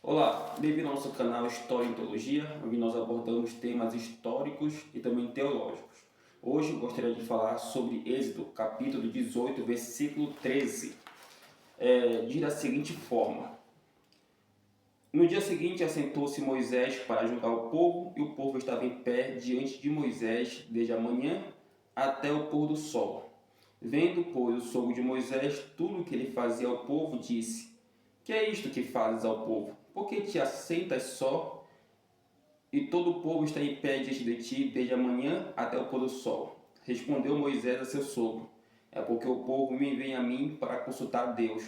Olá, bem-vindo ao nosso canal História e Mitologia, onde nós abordamos temas históricos e também teológicos. Hoje gostaria de falar sobre Êxodo, capítulo 18, versículo 13. Diz da seguinte forma: No dia seguinte assentou-se Moisés para julgar o povo, e o povo estava em pé diante de Moisés desde a manhã até o pôr do sol. Vendo, pois, o sogro de Moisés tudo o que ele fazia ao povo, disse: Que é isto que fazes ao povo? Por que te assentas só, e todo o povo está em pé diante de ti, desde a manhã até o pôr do sol? Respondeu Moisés a seu sogro: É porque o povo me vem a mim para consultar a Deus.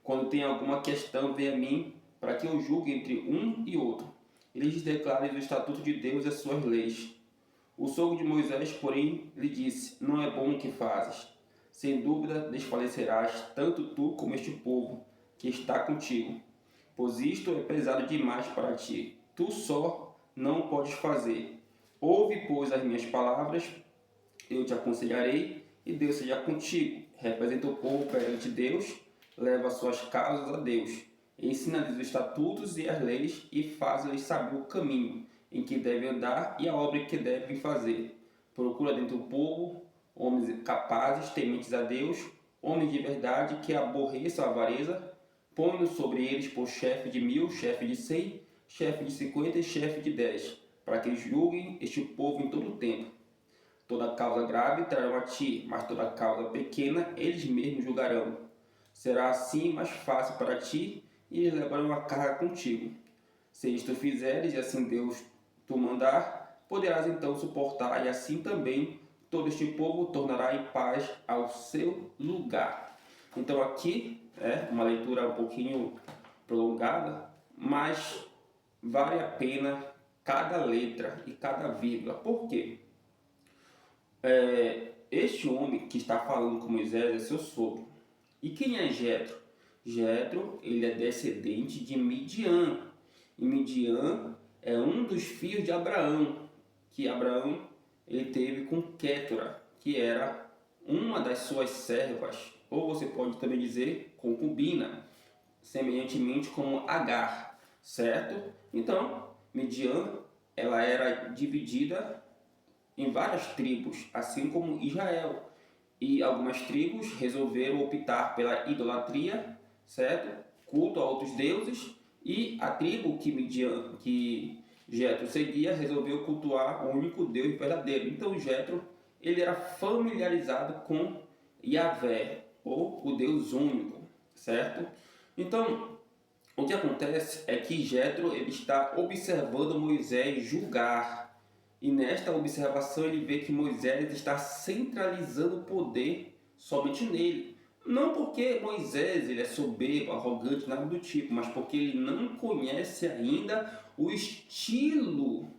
Quando tem alguma questão, vem a mim para que eu julgue entre um e outro. E lhes declare o estatuto de Deus e as suas leis. O sogro de Moisés, porém, lhe disse: Não é bom o que fazes. Sem dúvida desfalecerás, tanto tu como este povo que está contigo, pois isto é pesado demais para ti. Tu só não podes fazer. Ouve, pois, as minhas palavras, eu te aconselharei, e Deus seja contigo. Representa o povo perante Deus, leva as suas causas a Deus. Ensina-lhes os estatutos e as leis, e faz-lhes saber o caminho em que devem andar e a obra que devem fazer. Procura dentro do povo homens capazes, tementes a Deus, homens de verdade que aborreçam a avareza. Põe-no sobre eles por chefe de 1000, chefe de 100, chefe de 50 e chefe de 10, para que julguem este povo em todo o tempo. Toda causa grave trarão a ti, mas toda causa pequena eles mesmos julgarão. Será assim mais fácil para ti, e eles levarão a carga contigo. Se isto fizeres, e assim Deus tu mandar, poderás então suportar, e assim também todo este povo tornará em paz ao seu lugar. Então aqui é uma leitura um pouquinho prolongada, mas vale a pena cada letra e cada vírgula. Por quê? Este homem que está falando com Moisés é seu sogro. E quem é Jetro? Jetro, ele é descendente de Midian. E Midian é um dos filhos de Abraão, que Abraão ele teve com Quétura, que era uma das suas servas, ou você pode também dizer concubina, semelhantemente como Agar, certo? Então, Midian, ela era dividida em várias tribos, assim como Israel. E algumas tribos resolveram optar pela idolatria, certo? Culto a outros deuses, e a tribo que Jetro seguia resolveu cultuar o único Deus verdadeiro. Então Jetro ele era familiarizado com Yahvé, ou o Deus único, certo? Então, o que acontece é que Jetro ele está observando Moisés julgar. E nesta observação ele vê que Moisés está centralizando o poder somente nele. Não porque Moisés ele é soberbo, arrogante, nada do tipo, mas porque ele não conhece ainda o estilo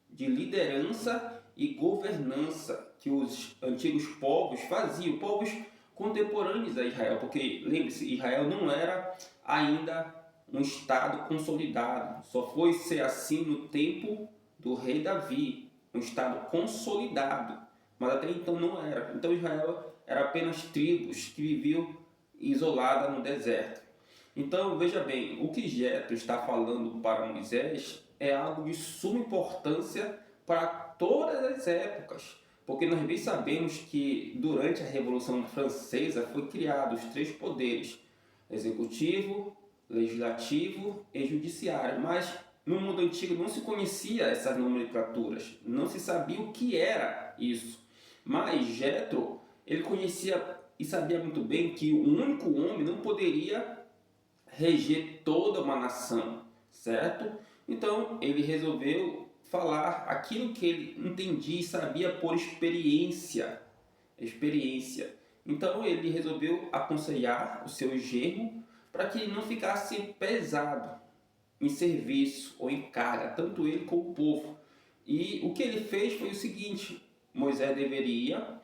de liderança e governança que os antigos povos faziam, povos contemporâneos a Israel, porque lembre-se, Israel não era ainda um estado consolidado, só foi ser assim no tempo do rei Davi, um estado consolidado, mas até então não era. Então Israel era apenas tribos que viviam isoladas no deserto. Então veja bem, o que Jetro está falando para Moisés é algo de suma importância para todas as épocas, porque nós bem sabemos que durante a Revolução Francesa foi criados os três poderes: executivo, legislativo e judiciário, mas no mundo antigo não se conhecia essas nomenclaturas, não se sabia o que era isso. Mas Jetro, ele conhecia e sabia muito bem que um único homem não poderia reger toda uma nação, certo? Então ele resolveu falar aquilo que ele entendia e sabia por experiência. Então ele resolveu aconselhar o seu genro para que ele não ficasse pesado em serviço ou em carga, tanto ele como o povo. E o que ele fez foi o seguinte: Moisés deveria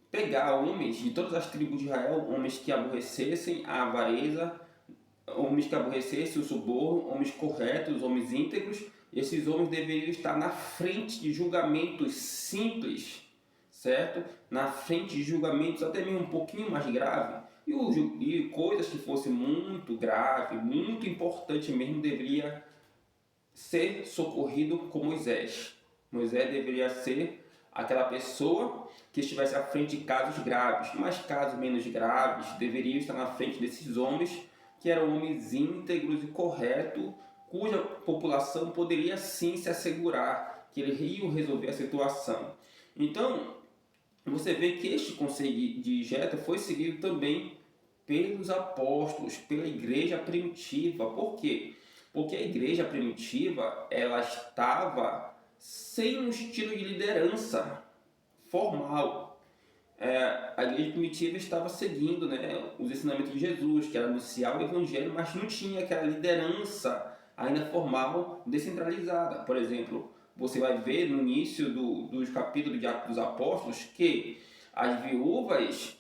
pegar homens de todas as tribos de Israel, homens que aborrecessem a avareza, homens que aborrecessem o suborno, homens corretos, homens íntegros. Esses homens deveriam estar na frente de julgamentos simples, certo? Na frente de julgamentos até mesmo um pouquinho mais graves, E coisas que fossem muito graves, muito importantes mesmo, deveria ser socorrido com Moisés. Moisés deveria ser aquela pessoa que estivesse à frente de casos graves, mas casos menos graves deveriam estar na frente desses homens que eram homens íntegros e corretos, cuja população poderia sim se assegurar que eles iam resolver a situação. Então, você vê que este conselho de Jetro foi seguido também pelos apóstolos, pela igreja primitiva. Por quê? Porque a igreja primitiva ela estava sem um estilo de liderança formal. A igreja primitiva estava seguindo, né, os ensinamentos de Jesus, que era anunciar o evangelho, mas não tinha aquela liderança ainda formal, descentralizada. Por exemplo, você vai ver no início dos capítulos de Atos dos Apóstolos que as viúvas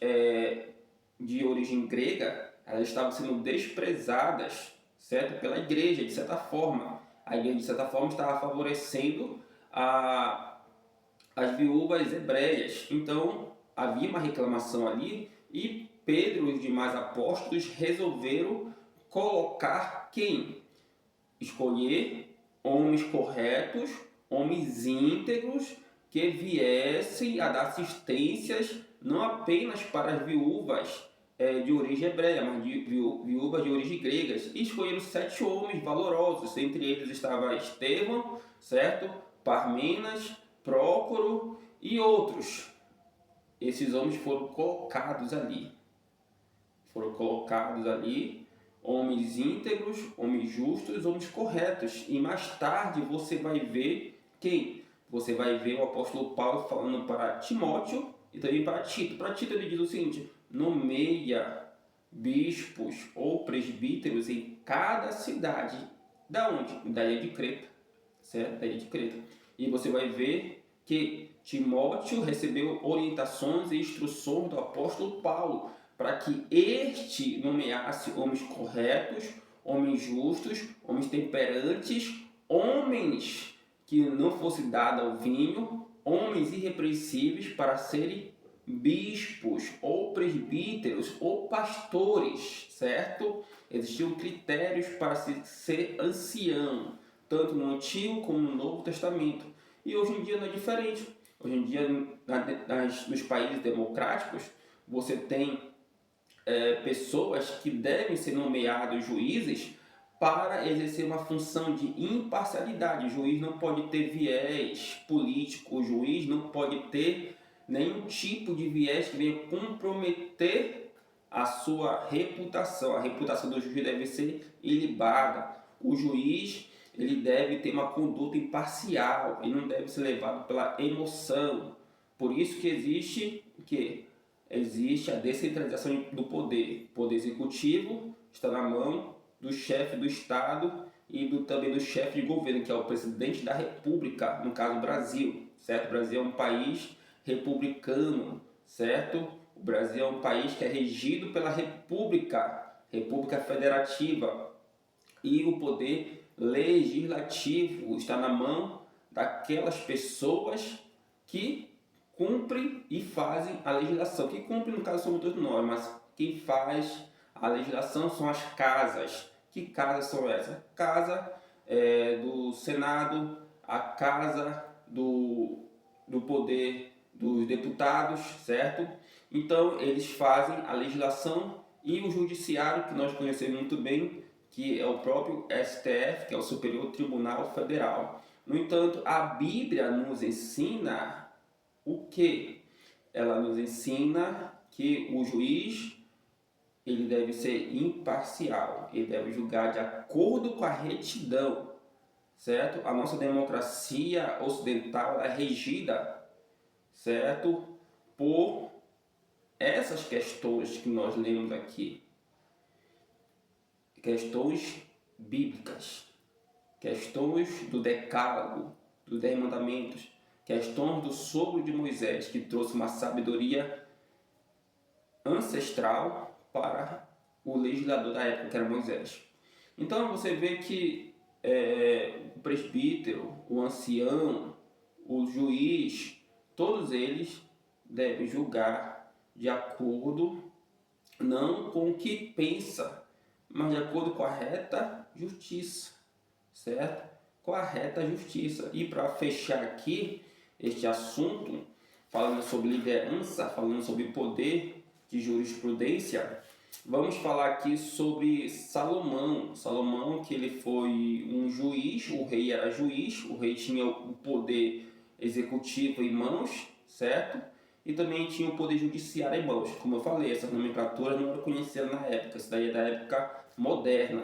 de origem grega, elas estavam sendo desprezadas, certo? Pela igreja, de certa forma. A igreja, de certa forma, estava favorecendo as viúvas hebreias. Então, havia uma reclamação ali e Pedro e os demais apóstolos resolveram colocar quem? Escolher homens corretos, homens íntegros, que viessem a dar assistências não apenas para as viúvas de origem hebreia, mas de viúvas de origem gregas. E escolheram 7 homens valorosos. Entre eles estava Estevão, certo? Parmenas, Prócoro e outros. Esses homens foram colocados ali. Homens íntegros, homens justos, homens corretos. E mais tarde você vai ver quem? Você vai ver o apóstolo Paulo falando para Timóteo e também para Tito. Para Tito ele diz o seguinte: nomeia bispos ou presbíteros em cada cidade. Da onde? Da ilha de Creta. Certo? Da ilha de Creta. E você vai ver que Timóteo recebeu orientações e instruções do apóstolo Paulo para que este nomeasse homens corretos, homens justos, homens temperantes, homens que não fosse dado ao vinho, homens irrepreensíveis para serem bispos ou presbíteros ou pastores, certo? Existiam critérios para ser ancião, tanto no Antigo como no Novo Testamento. E hoje em dia não é diferente. Hoje em dia, nos países democráticos, você tem pessoas que devem ser nomeados juízes para exercer uma função de imparcialidade. O juiz não pode ter viés político, o juiz não pode ter nenhum tipo de viés que venha comprometer a sua reputação. A reputação do juiz deve ser ilibada. O juiz ele deve ter uma conduta imparcial, ele não deve ser levado pela emoção. Por isso que existe a descentralização do poder. O poder executivo está na mão do chefe do Estado e também do chefe de governo, que é o presidente da República, no caso Brasil, certo? O Brasil é um país republicano, certo? O Brasil é um país que é regido pela República Federativa, e o poder legislativo está na mão daquelas pessoas que cumprem e fazem a legislação. Que cumprem, no caso, somos todos nós, mas quem faz a legislação são as casas. Que casas são essas? Casa do Senado, a casa do poder dos deputados, certo? Então, eles fazem a legislação, e o judiciário, que nós conhecemos muito bem, que é o próprio STF, que é o Superior Tribunal Federal. No entanto, a Bíblia nos ensina o quê? Ela nos ensina que o juiz ele deve ser imparcial, ele deve julgar de acordo com a retidão, certo? A nossa democracia ocidental é regida, certo? Por essas questões que nós lemos aqui. Questões bíblicas, questões do decálogo, dos 10 mandamentos, questões do sopro de Moisés, que trouxe uma sabedoria ancestral para o legislador da época, que era Moisés. Então você vê que o presbítero, o ancião, o juiz, todos eles devem julgar de acordo não com o que pensa, mas de acordo com a reta justiça, certo? Com a reta justiça. E para fechar aqui este assunto, falando sobre liderança, falando sobre poder de jurisprudência, vamos falar aqui sobre Salomão. Salomão, que ele foi um juiz, o rei era juiz, o rei tinha o poder executivo em mãos, certo? E também tinha o poder judiciário em mãos. Como eu falei, essa nomenclatura não era conhecida na época, isso daí é da época moderna.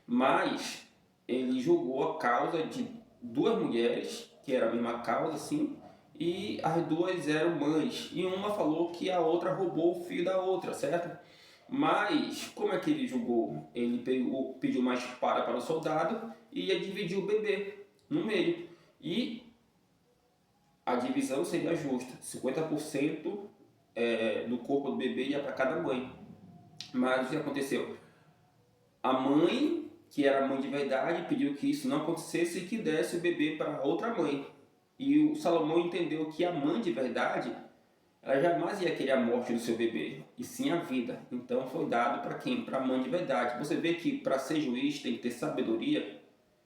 Mas ele julgou a causa de duas mulheres, que era a mesma causa, assim, e as duas eram mães. E uma falou que a outra roubou o filho da outra, certo? Mas, como é que ele julgou? Ele pediu uma espada para o soldado e ia dividir o bebê no meio. E a divisão seria justa. 50% do corpo do bebê ia para cada mãe. Mas o que aconteceu? A mãe, que era a mãe de verdade, pediu que isso não acontecesse e que desse o bebê para outra mãe. E o Salomão entendeu que a mãe de verdade, ela jamais ia querer a morte do seu bebê, e sim a vida. Então foi dado para quem? Para a mãe de verdade. Você vê que para ser juiz tem que ter sabedoria.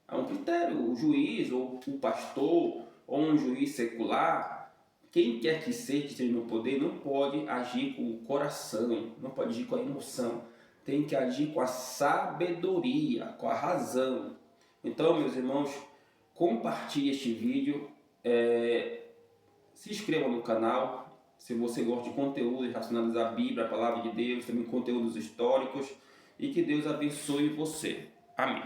Há um critério, o juiz, ou o pastor, ou um juiz secular, quem quer que esteja no poder, não pode agir com o coração, não pode agir com a emoção. Tem que agir com a sabedoria, com a razão. Então, meus irmãos, compartilhe este vídeo, se inscreva no canal, se você gosta de conteúdos relacionados à Bíblia, a Palavra de Deus, também conteúdos históricos, e que Deus abençoe você. Amém.